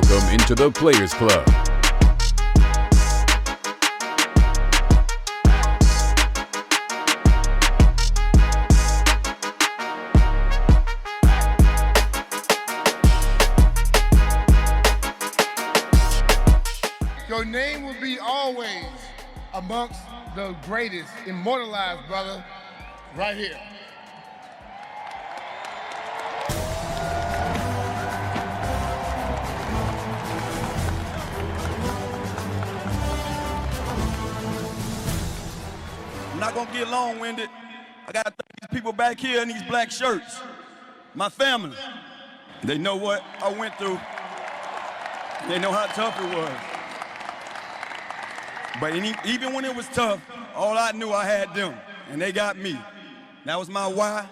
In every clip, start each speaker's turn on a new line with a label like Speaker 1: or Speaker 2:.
Speaker 1: Welcome into the Players Club.
Speaker 2: Your name will be always amongst the greatest, immortalized, brother, right here.
Speaker 3: I'm not gonna get long-winded. I gotta thank these people back here in these black shirts. My family. They know what I went through. They know how tough it was. But even when it was tough, all I knew I had them, and they got me. That was my why,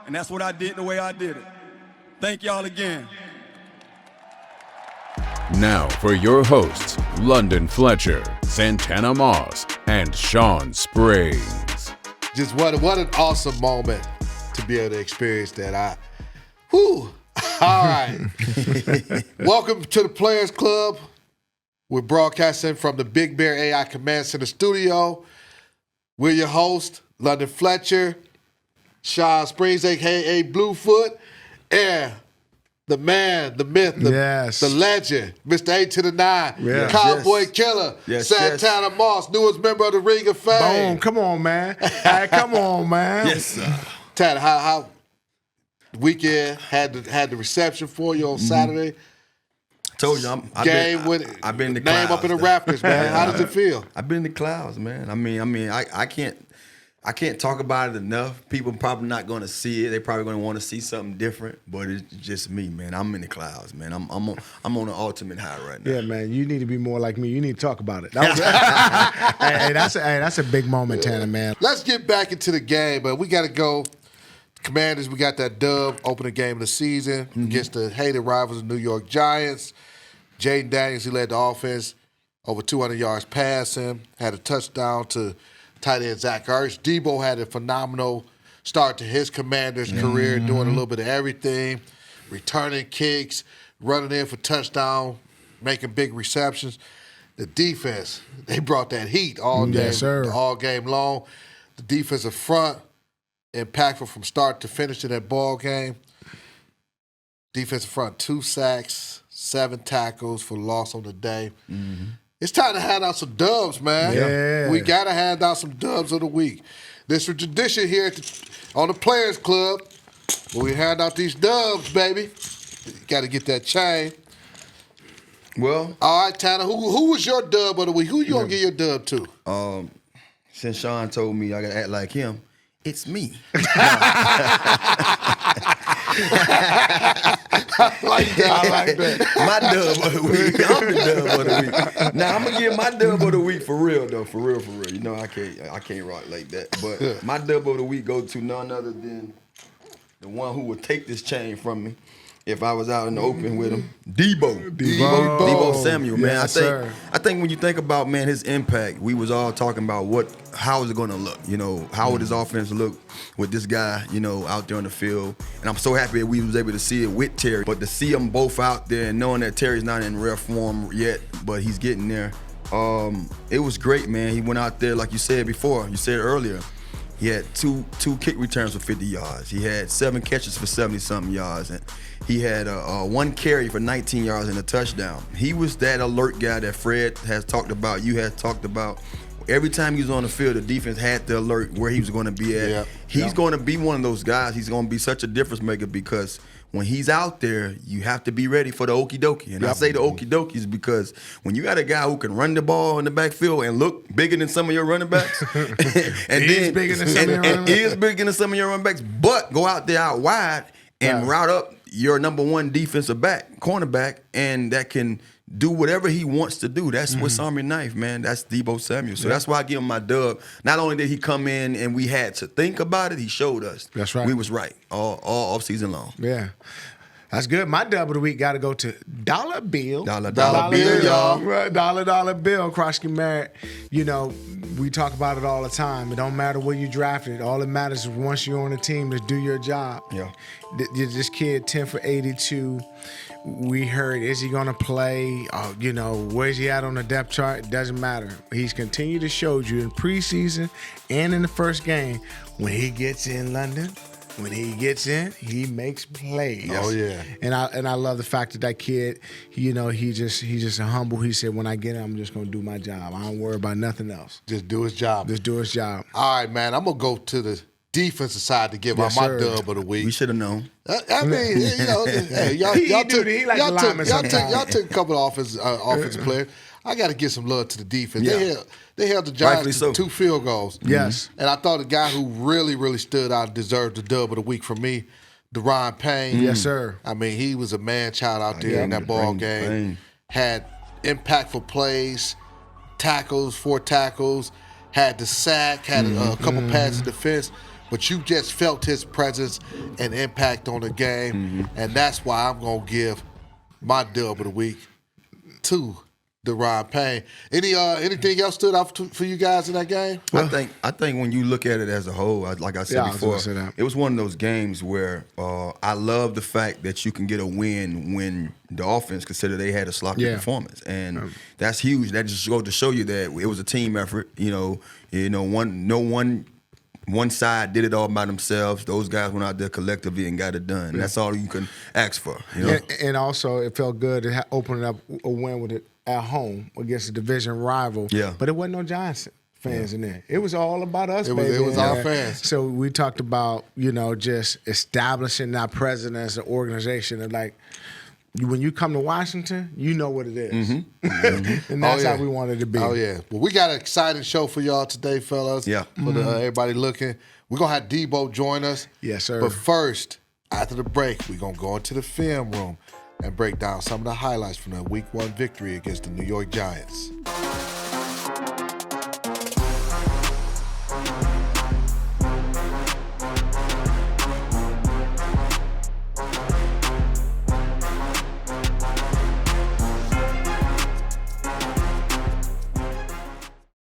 Speaker 3: and that's what I did the way I did it. Thank y'all again.
Speaker 1: Now for your hosts, London Fletcher, Santana Moss, and Sean Springs.
Speaker 4: Just what an awesome moment to be able to experience that. All right. Welcome to the Players Club. We're broadcasting from the Big Bear AI Command Center studio. We're your host, London Fletcher, Sean Springs, a.k.a. Bluefoot, and the man, the myth, the legend, Mr. 8 to the 9, Cowboy Killer, Santana Moss, newest member of the Ring of Fame.
Speaker 5: Boom, come on, man. Hey, come on, man.
Speaker 3: Yes, sir.
Speaker 4: Tanner, how weekend had the reception for you on Saturday?
Speaker 3: Told you, I've been in the clouds.
Speaker 4: Name up in the rafters, man. How does it feel?
Speaker 3: I've been in the clouds, man. I can't talk about it enough. People probably not going to see it. They probably going to want to see something different. But it's just me, man. I'm in the clouds, man. I'm on an ultimate high right now.
Speaker 5: Yeah, man. You need to be more like me. You need to talk about it. That's a big moment, Tanner, man.
Speaker 4: Let's get back into the game, but we got to go. Commanders, we got that dub, opening game of the season against the hated rivals, the New York Giants. Jaden Daniels, he led the offense, over 200 yards passing, had a touchdown to tight end Zach Ertz. Deebo had a phenomenal start to his Commanders career, doing a little bit of everything, returning kicks, running in for touchdown, making big receptions. The defense, they brought that heat all day, all game long. The defensive front, impactful from start to finish in that ball game. Defensive front, 2 sacks, 7 tackles for loss on the day. It's time to hand out some dubs, man.
Speaker 5: Yeah.
Speaker 4: We got to hand out some dubs of the week. There's a tradition here on the Players Club where we hand out these dubs, baby. Got to get that chain.
Speaker 3: Well,
Speaker 4: all right, Tanner, who was your dub of the week? Who you going to give your dub to?
Speaker 3: Since Sean told me I got to act like him, it's me.
Speaker 4: I like that.
Speaker 3: My dub of the week. I'm the dub of the week. Now I'm gonna give my dub of the week for real though. For real. You know I can't rock like that. But my dub of the week goes to none other than the one who would take this chain from me if I was out in the open with him. Deebo Samuel, man.
Speaker 5: Yes,
Speaker 3: I think when you think about, man, his impact, we was all talking about how is it gonna look? You know, how would his offense look with this guy, you know, out there on the field? And I'm so happy that we was able to see it with Terry. But to see them both out there and knowing that Terry's not in rare form yet, but he's getting there. It was great, man. He went out there, like you said before, you said earlier. He had two kick returns for 50 yards. He had 7 catches for 70-something yards. And he had 1 carry for 19 yards and a touchdown. He was that alert guy that Fred has talked about, you had talked about. Every time he was on the field, the defense had the alert where he was going to be at. He's going to be one of those guys. He's going to be such a difference maker because when he's out there, you have to be ready for the okie dokie. And I say the okie dokies because when you got a guy who can run the ball in the backfield and look bigger than some of your running backs, and is bigger than some of your running backs, but go out there out wide and route up your number 1 defensive back, cornerback, and that can do whatever he wants to do. That's Swiss Army knife, man. That's Deebo Samuel. So that's why I give him my dub. Not only did he come in and we had to think about it, he showed us.
Speaker 5: That's right.
Speaker 3: We was right all off season long.
Speaker 5: Yeah. That's good. My dub of the week got to go to Dollar Bill.
Speaker 3: Dollar Bill, y'all.
Speaker 5: Right, Dollar Bill. Krosky Merritt. You know, we talk about it all the time. It don't matter where you drafted. All that matters is once you're on the team, is do your job.
Speaker 3: Yeah.
Speaker 5: This kid, 10 for 82. We heard, is he going to play? You know, where's he at on the depth chart? It doesn't matter. He's continued to show you in preseason and in the first game, when he gets in London, when he gets in, he makes plays.
Speaker 4: Oh yeah.
Speaker 5: And I love the fact that kid, you know, he's just a humble. He said, when I get in, I'm just gonna do my job. I don't worry about nothing else.
Speaker 4: Just do his job.
Speaker 5: Just do his job.
Speaker 4: All right, man. I'm gonna go to the defensive side to give out my dub of the week.
Speaker 3: We should have known.
Speaker 4: I mean, you know, hey, y'all took a couple of offensive players. I got to give some love to the defense.
Speaker 3: Yeah.
Speaker 4: They held the Giants to 2 field goals.
Speaker 5: Yes.
Speaker 4: And I thought the guy who really, really stood out and deserved the dub of the week for me, Deron Payne.
Speaker 5: Yes, sir.
Speaker 4: I mean, he was a man-child out there in that ball game.
Speaker 3: Payne.
Speaker 4: Had impactful plays, tackles, 4 tackles, had the sack, had a couple passes in defense. But you just felt his presence and impact on the game. And that's why I'm going to give my dub of the week to Deron Payne. Anything else stood out for you guys in that game?
Speaker 3: I think when you look at it as a whole, like I said before, it was one of those games where I love the fact that you can get a win when the offense considered they had a sloppy performance, and that's huge. That just goes to show you that it was a team effort. One side did it all by themselves. Those guys went out there collectively and got it done. That's all you can ask for. You know?
Speaker 5: And also, it felt good to open up a win with it at home against a division rival.
Speaker 3: Yeah.
Speaker 5: But it wasn't no Giants fans in there. It was all about us, baby.
Speaker 4: It was our fans.
Speaker 5: So we talked about, just establishing our presence as an organization. And like, when you come to Washington, you know what it is. And that's how we wanted to be.
Speaker 4: Oh, yeah. Well, we got an exciting show for y'all today, fellas.
Speaker 3: Yeah.
Speaker 4: For everybody looking. We're going to have Deebo join us.
Speaker 5: Yes, sir.
Speaker 4: But first, after the break, we're going to go into the film room and break down some of the highlights from that Week 1 victory against the New York Giants.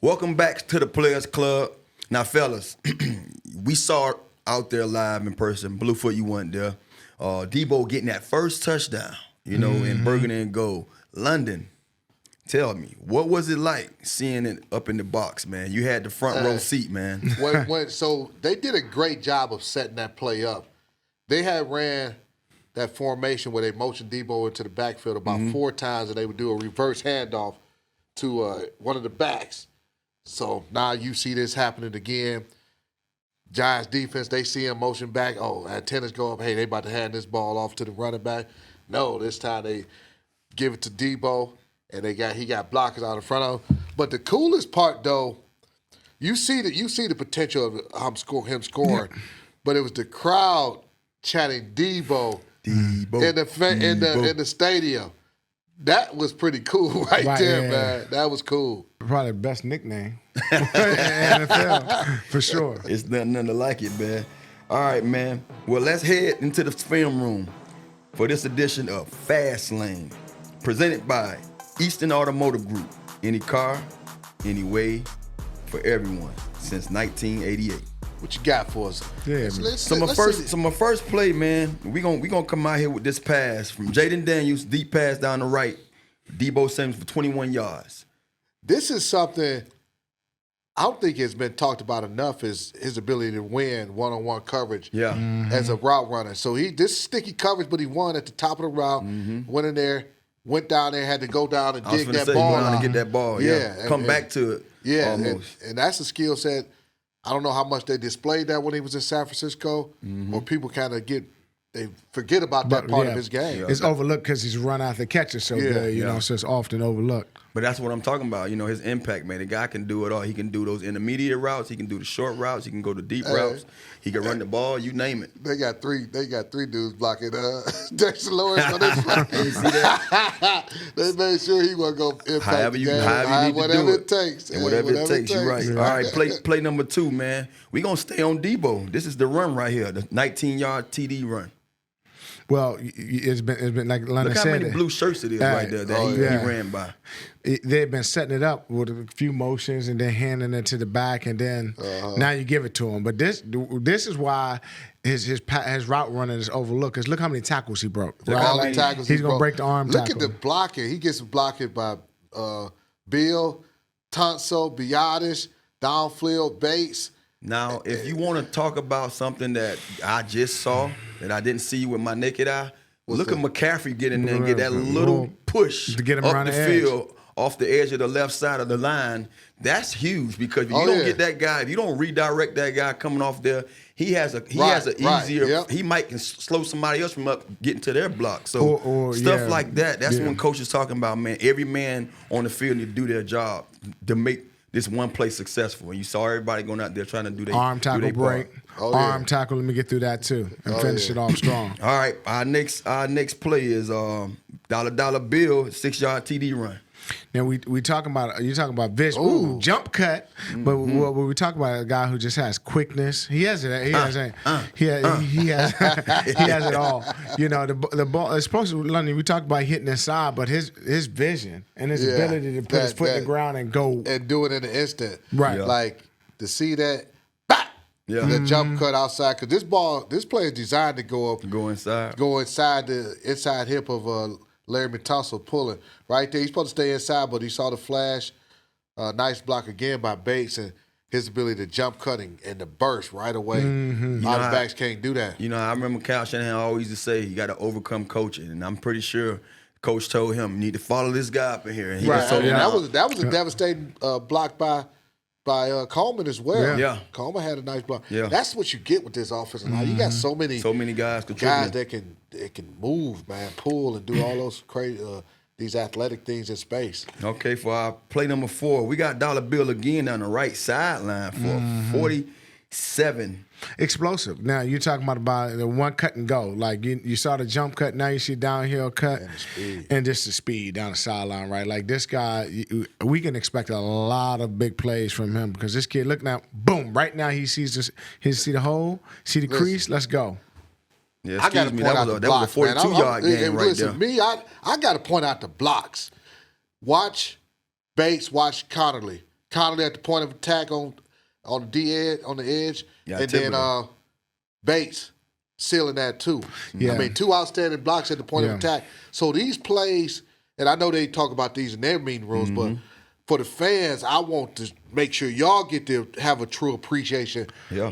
Speaker 3: Welcome back to the Players Club. Now, fellas, we saw it out there live in person. Bluefoot, you weren't there. Deebo getting that first touchdown, in Burgundy and Gold. London, tell me, what was it like seeing it up in the box, man? You had the front row seat, man.
Speaker 4: So they did a great job of setting that play up. They had ran that formation where they motioned Deebo into the backfield about 4 times, and they would do a reverse handoff to one of the backs. So now you see this happening again. Giants defense, they see him motion back. Oh, antennas go up. Hey, they about to hand this ball off to the running back. No, this time they give it to Deebo, and he got blockers out in front of him. But the coolest part, though, you see the potential of him scoring, but it was the crowd chanting Deebo in the stadium. That was pretty cool right there, man. That was cool.
Speaker 5: Probably the best nickname in NFL, for sure.
Speaker 3: It's nothing like it, man. All right, man. Well, let's head into the film room for this edition of Fast Lane, presented by Eastern Automotive Group. Any car, any way, for everyone since 1988.
Speaker 4: What you got for us?
Speaker 5: Yeah,
Speaker 3: my first play, man. We gonna come out here with this pass from Jaden Daniels, deep pass down the right. Deebo Samuel for 21 yards.
Speaker 4: This is something I don't think has been talked about enough, is his ability to win one-on-one coverage as a route runner. So this sticky coverage, but he won at the top of the route, went in there, went down there, had to go down and dig that ball out.
Speaker 3: To get that ball, come back to it.
Speaker 4: Yeah,
Speaker 3: almost.
Speaker 4: And that's a skill set. I don't know how much they displayed that when he was in San Francisco, or people kind of they forget about that part of his game.
Speaker 5: It's overlooked because he's run out the catches so good, so it's often overlooked.
Speaker 3: But that's what I'm talking about, his impact, man. The guy can do it all. He can do those intermediate routes. He can do the short routes. He can go to deep routes. He can run the ball. You name it.
Speaker 4: They got three dudes blocking Dexter Lawrence on this play.
Speaker 3: You see that?
Speaker 4: They made sure he wasn't going to impact the game.
Speaker 3: Whatever
Speaker 4: it takes.
Speaker 3: And whatever it takes, you're right. All right, play number 2, man. We're going to stay on Deebo. This is the run right here, the 19-yard TD run.
Speaker 5: Well, it's been like London
Speaker 3: Look how
Speaker 5: said.
Speaker 3: many blue shirts it is right there that he ran by.
Speaker 5: They've been setting it up with a few motions and then handing it to the back, and then now you give it to him. But this is why his route running is overlooked. Because look how many tackles he broke.
Speaker 4: Right? All the tackles
Speaker 5: he's gonna break the arm tackle.
Speaker 4: Look at the blocking. He gets blocked by Bill, Tunsil, Biotis, Downfield, Bates.
Speaker 3: Now, if you want to talk about something that I just saw that I didn't see with my naked eye, look at McCaffrey get in there and get that little push
Speaker 5: to get him
Speaker 3: up
Speaker 5: around
Speaker 3: the field off the edge of the left side of the line. That's huge because if you don't get that guy, if you don't redirect that guy coming off there, he has an easier. He might can slow somebody else from up getting to their block. So stuff like that. That's when coach is talking about, man. Every man on the field need to do their job to make this one play successful. And you saw everybody going out there trying to do their
Speaker 5: arm tackle break. Arm tackle. Let me get through that too and finish it off strong.
Speaker 3: All right, our next play is dollar bill 6-yard TD run.
Speaker 5: Now you talking about vision. Ooh, jump cut. But what we talk about a guy who just has quickness. He has it. He has it all. You know, the ball is supposed to. London. We talked about hitting inside, but his vision and his ability to put his foot in the ground and go
Speaker 4: and do it in an instant.
Speaker 5: Right.
Speaker 4: Like to see that. The jump cut outside because this play is designed to go inside the inside hip of Larry Tunsil pulling right there. He's supposed to stay inside, but he saw the flash. Nice block again by Bates and his ability to jump cutting and the burst right away. A lot of backs can't do that.
Speaker 3: You know, I remember Kyle Shanahan always used to say you got to overcome coaching, and I'm pretty sure coach told him you need to follow this guy up in here. And
Speaker 4: that was a devastating block by Coleman as well.
Speaker 3: Yeah.
Speaker 4: Coleman had a nice block.
Speaker 3: Yeah.
Speaker 4: That's what you get with this offense. Now you got so many
Speaker 3: guys
Speaker 4: that can move, man, pull and do all those crazy these athletic things in space.
Speaker 3: Okay, for our play number 4, we got dollar bill again on the right sideline for 47.
Speaker 5: Explosive. Now you're talking about the one cut and go. Like you saw the jump cut, now you see downhill cut
Speaker 4: and the speed.
Speaker 5: And just the speed down the sideline, right? Like this guy, we can expect a lot of big plays from him because this kid, look now, boom, right now he sees this, he see the hole, see the crease, let's go.
Speaker 3: Yeah,
Speaker 4: I got to point out the blocks,
Speaker 3: that was a 42-yard game right there.
Speaker 4: Me, I got to point out the blocks. Watch Bates, watch Connerly. Connerly at the point of attack on the edge, and then Bates sealing that too.
Speaker 5: Yeah.
Speaker 4: I mean, 2 outstanding blocks at the point of attack. So these plays, and I know they talk about these in their meeting rooms, but for the fans, I want to make sure y'all get to have a true appreciation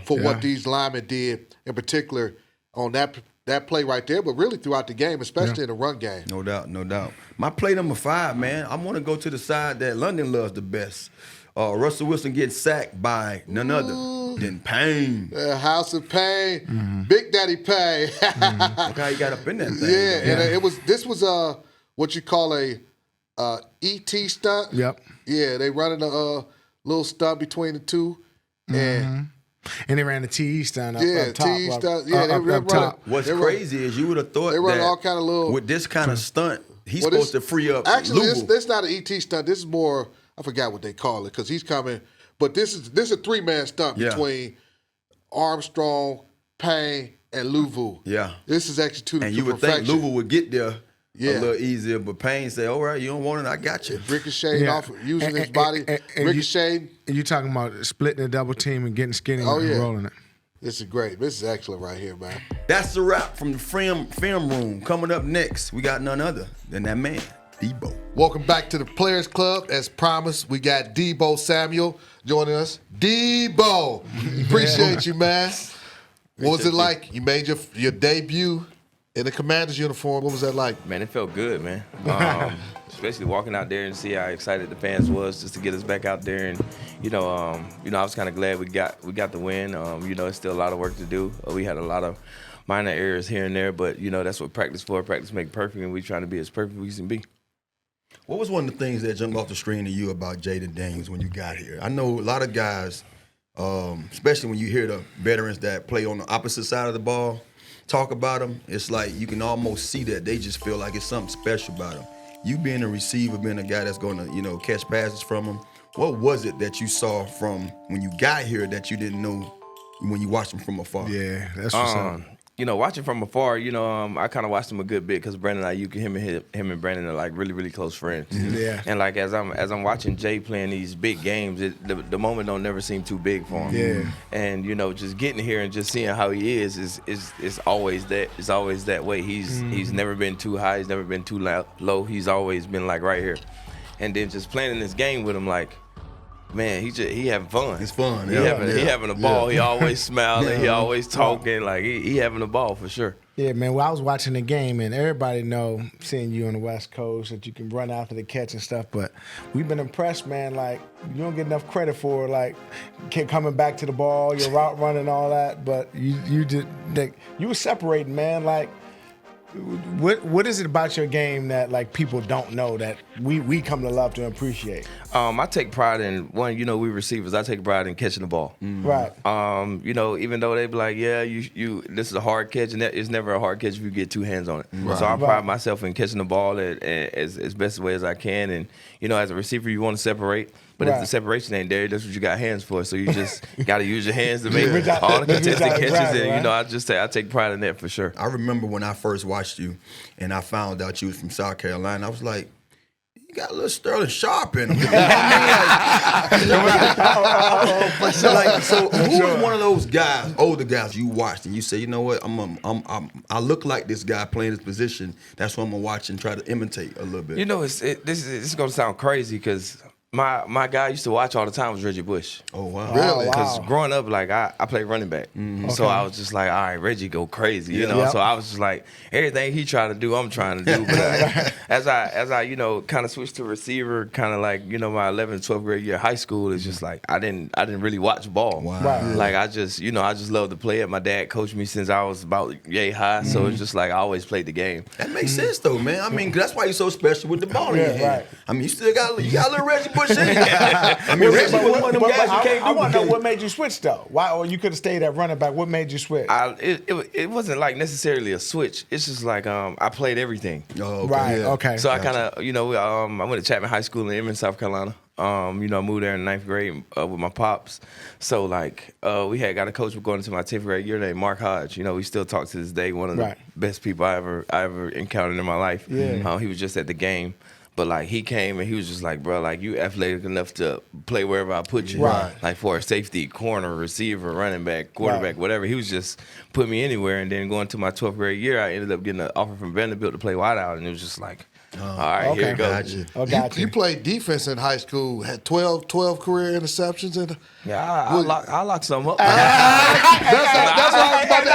Speaker 4: for what these linemen did, in particular on that play right there, but really throughout the game, especially in the run game.
Speaker 3: No doubt. My play number 5, man, I want to go to the side that London loves the best. Russell Wilson gets sacked by none other than Payne.
Speaker 4: House of Payne, Big Daddy Payne.
Speaker 3: Look how he got up in that thing.
Speaker 4: And this was what you call a ET stunt.
Speaker 5: Yep.
Speaker 4: Yeah, they running a little stunt between the two,
Speaker 5: And they ran the TE stunt up top.
Speaker 4: TE stunt. Yeah, they run top.
Speaker 3: What's crazy is you would have thought
Speaker 4: they run all kind of little
Speaker 3: with this kind of stunt, he's supposed to free up.
Speaker 4: Actually, this not an ET stunt. This is more. I forgot what they call it because he's coming. But this is a 3-man stunt between Armstrong, Payne, and Louvu.
Speaker 3: Yeah.
Speaker 4: This is executed
Speaker 3: and you would think Louvu would get there a little easier, but Payne said, all right, you don't want it, I got you.
Speaker 4: Ricocheting off, using his body, ricocheting.
Speaker 5: And you're talking about splitting the double team and getting skinny and rolling it.
Speaker 4: This is great. This is excellent right here, man.
Speaker 3: That's the wrap from the film room. Coming up next, we got none other than that man, Deebo.
Speaker 4: Welcome back to the Players Club. As promised, we got Deebo Samuel joining us. Deebo, appreciate you, man. What was it like? You made your debut in the Commanders uniform. What was that like?
Speaker 6: Man, it felt good, man. Especially walking out there and see how excited the fans was just to get us back out there. And I was kind of glad we got the win. It's still a lot of work to do. We had a lot of minor errors here and there, but that's what practice for. Practice make perfect, and we trying to be as perfect as we can be.
Speaker 3: What was one of the things that jumped off the screen to you about Jaden Daniels when you got here? I know a lot of guys, especially when you hear the veterans that play on the opposite side of the ball talk about them, it's like you can almost see that they just feel like it's something special about them. You being a receiver, being a guy that's going to, catch passes from them, what was it that you saw from when you got here that you didn't know when you watched them from afar?
Speaker 5: Yeah, that's what's up.
Speaker 6: watching from afar, I kind of watched him a good bit because Brandon Ayuk, him and Brandon are like really, really close friends.
Speaker 5: Yeah.
Speaker 6: And like as I'm watching Jay playing these big games, the moment don't never seem too big for him.
Speaker 5: Yeah.
Speaker 6: And just getting here and just seeing how he is always that. It's always that way. He's never been too high. He's never been too low. He's always been like right here. And then just playing in this game with him, like, man, he having fun.
Speaker 3: It's fun.
Speaker 6: He having a ball. He always smiling. He always talking. Like he having a ball for sure.
Speaker 5: Yeah, man. Well, I was watching the game, and everybody know, seeing you on the West Coast, that you can run after the catch and stuff. But we've been impressed, man. Like, you don't get enough credit for, like, coming back to the ball, your route running, and all that. But you did, like, you were separating, man. Like, what is it about your game that, like, people don't know that we come to love to appreciate?
Speaker 6: I take pride in one. We receivers. I take pride in catching the ball.
Speaker 5: Right.
Speaker 6: Even though they be like, yeah, you this is a hard catch, and it's never a hard catch if you get two hands on it.
Speaker 3: Right.
Speaker 6: So I pride myself in catching the ball as best way as I can. And as a receiver, you want to separate. But if the separation ain't there, that's what you got hands for. So you just got to use your hands to make all the contested catches. And I take pride in that for sure.
Speaker 3: I remember when I first watched you, and I found out you was from South Carolina. I was like, you got a little Sterling Sharp in him. So who was one of those guys, older guys you watched, and you say, you know what, I look like this guy playing this position. That's what I'm gonna watch and try to imitate a little bit.
Speaker 6: This is gonna sound crazy because my guy I used to watch all the time was Reggie Bush.
Speaker 3: Oh, wow.
Speaker 4: Really?
Speaker 6: Because growing up, like, I played running back. So I was just like, all right, Reggie go crazy, you know?
Speaker 5: Yep.
Speaker 6: So I was just like, everything he trying to do, I'm trying to do. But as I kind of switched to receiver, kind of like, my 11th, 12th grade year of high school, it's just like, I didn't really watch ball.
Speaker 3: Wow.
Speaker 5: Right.
Speaker 6: Like, I just love to play it. My dad coached me since I was about yay high. So it's just like, I always played the game.
Speaker 3: That makes sense, though, man. I mean, that's why you're so special with the ball in your hand.
Speaker 5: Right.
Speaker 3: I mean, you still got a little Reggie Bush in you. I mean, Reggie was one of them guys you can't do.
Speaker 5: I want to know what made you switch, though. Why? Or you could have stayed at running back. What made you switch?
Speaker 6: It wasn't like necessarily a switch. It's just like I played everything.
Speaker 3: Oh, okay.
Speaker 5: Right.
Speaker 3: Yeah.
Speaker 5: Okay.
Speaker 6: So I kind of, I went to Chapman High School in Emmons, South Carolina. I moved there in 9th grade with my pops. So like, we had got a coach going into my 10th grade year named Mark Hodge. We still talk to this day. One of the best people I ever encountered in my life.
Speaker 5: Yeah.
Speaker 6: He was just at the game. But, like, he came and he was just like, bro, like, you athletic enough to play wherever I put you.
Speaker 5: Right.
Speaker 6: Like, for a safety, corner, receiver, running back, quarterback, whatever. He was just put me anywhere. And then going to my 12th grade year, I ended up getting an offer from Vanderbilt to play wideout. And it was just like, all right, here you go.
Speaker 3: Gotcha.
Speaker 5: Oh, got
Speaker 4: You played defense in high school, had 12 career interceptions.
Speaker 6: Yeah, I lock some up.
Speaker 4: That's what I was about to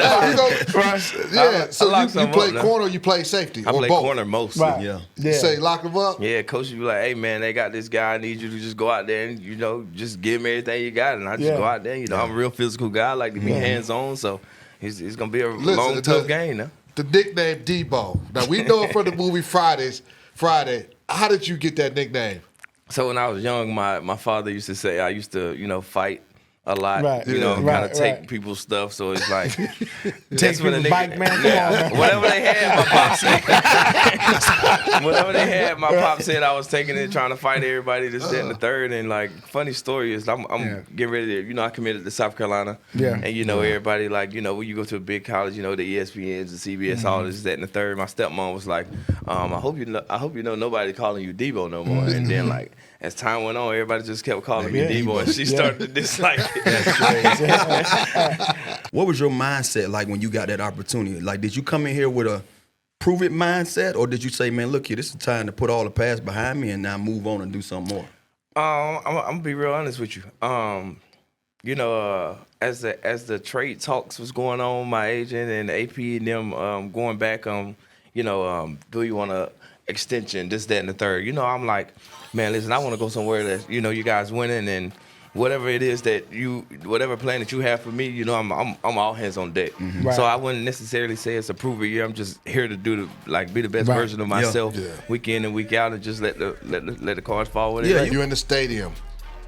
Speaker 4: ask you. Yeah, so you play corner, you play safety,
Speaker 6: I
Speaker 4: or
Speaker 6: play
Speaker 4: both?
Speaker 6: corner mostly.
Speaker 5: Right.
Speaker 3: Yeah.
Speaker 4: You say lock them up?
Speaker 6: Yeah, coach would be like, hey, man, they got this guy. I need you to just go out there and, just give him everything you got. And I just go out there. I'm a real physical guy. I like to be hands-on. So it's going to be a long, tough game now.
Speaker 4: The nickname Deebo. Now, we know it from the movie Friday. How did you get that nickname?
Speaker 6: So when I was young, my father used to say I used to, fight a lot,
Speaker 5: Right.
Speaker 6: kind of take people's stuff. So it's like
Speaker 5: Take people's bike, man. Come on, man.
Speaker 6: Whatever they had, my pop said. Whatever they had, my pop said I was taking it, trying to fight everybody, this, that, and the third. And like, funny story is I'm getting ready to, I committed to South Carolina.
Speaker 5: Yeah.
Speaker 6: And everybody like, when you go to a big college, the ESPNs, the CBS, all this, that, and the third. My stepmom was like, I hope you know nobody calling you Deebo no more. And then like, as time went on, everybody just kept calling me Deebo, and she started to dislike it.
Speaker 3: What was your mindset like when you got that opportunity? Like, did you come in here with a prove it mindset, or did you say, man, look here, this is time to put all the past behind me and now move on and do something more?
Speaker 6: I'm gonna be real honest with you. As the trade talks was going on, my agent and AP and them going back, do you want a extension, this, that, and the third? I'm like, man, listen, I want to go somewhere that you guys winning, and whatever it is whatever plan that you have for me, I'm all hands on deck.
Speaker 3: Mm-hmm.
Speaker 5: Right.
Speaker 6: So I wouldn't necessarily say it's a prove it year. I'm just here to be the best version of myself, week in and week out, and just let the cards fall with it.
Speaker 3: Yeah,
Speaker 4: You're in the stadium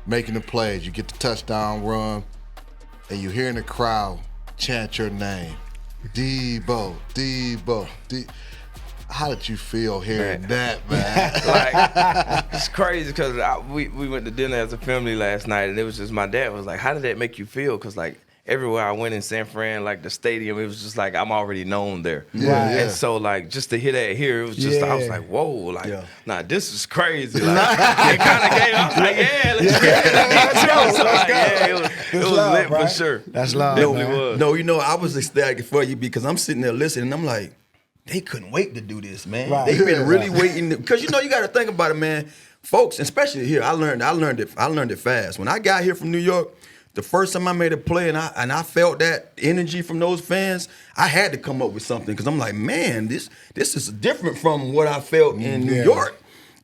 Speaker 4: making the plays. You get the touchdown run, and you hear in the crowd chant your name, Deebo, Deebo, Deebo. How did you feel hearing that, man?
Speaker 6: Like, it's crazy because we went to dinner as a family last night, and it was just my dad was like, how did that make you feel? Because like everywhere I went in San Fran, like the stadium, it was just like I'm already known there.
Speaker 4: Yeah.
Speaker 6: And so like just to hear that here, it was just I was like, whoa, like nah, this is crazy. Like it kind of gave. I was like, let's get it. It was
Speaker 5: love,
Speaker 6: lit
Speaker 5: right?
Speaker 6: for sure.
Speaker 5: That's love.
Speaker 6: Definitely was.
Speaker 3: No, I was ecstatic for you because I'm sitting there listening and I'm like, they couldn't wait to do this, man.
Speaker 5: Right.
Speaker 3: They've been really waiting because you got to think about it, man. Folks, especially here, I learned it fast. When I got here from New York, the first time I made a play and I felt that energy from those fans, I had to come up with something because I'm like, man, this is different from what I felt in New York.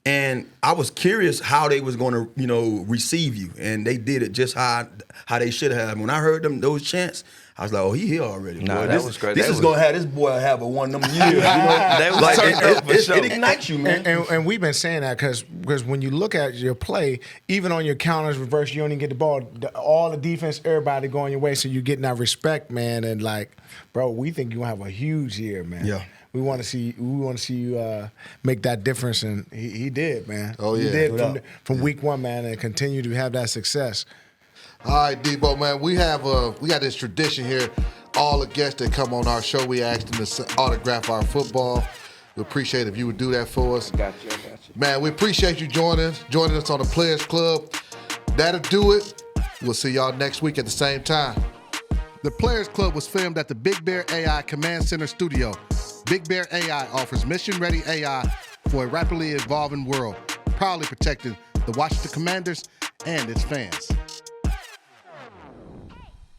Speaker 3: And I was curious how they was going to, receive you, and they did it just how they should have. When I heard those chants, I was like, oh, he here already.
Speaker 6: Nah,
Speaker 3: boy.
Speaker 6: that was great.
Speaker 3: This is going to have this boy have a one of them years.
Speaker 6: That was turned up for sure.
Speaker 3: It ignites you, man.
Speaker 5: And we've been saying that because when you look at your play, even on your counters, reverse, you don't even get the ball. All the defense, everybody going your way, so you're getting that respect, man. And like, bro, we think you have a huge year, man.
Speaker 3: Yeah.
Speaker 5: We want to see you make that difference, and he did, man.
Speaker 4: Oh, yeah.
Speaker 5: He did from week one, man, and continue to have that success.
Speaker 4: All right, Deebo, man, we got this tradition here. All the guests that come on our show, we ask them to autograph our football. We appreciate if you would do that for us.
Speaker 6: Got you.
Speaker 4: Man, we appreciate you joining us on the Players Club. That'll do it. We'll see y'all next week at the same time. The Players Club was filmed at the Big Bear AI Command Center studio. Big Bear AI offers mission-ready AI for a rapidly evolving world, proudly protecting the Washington Commanders and its fans.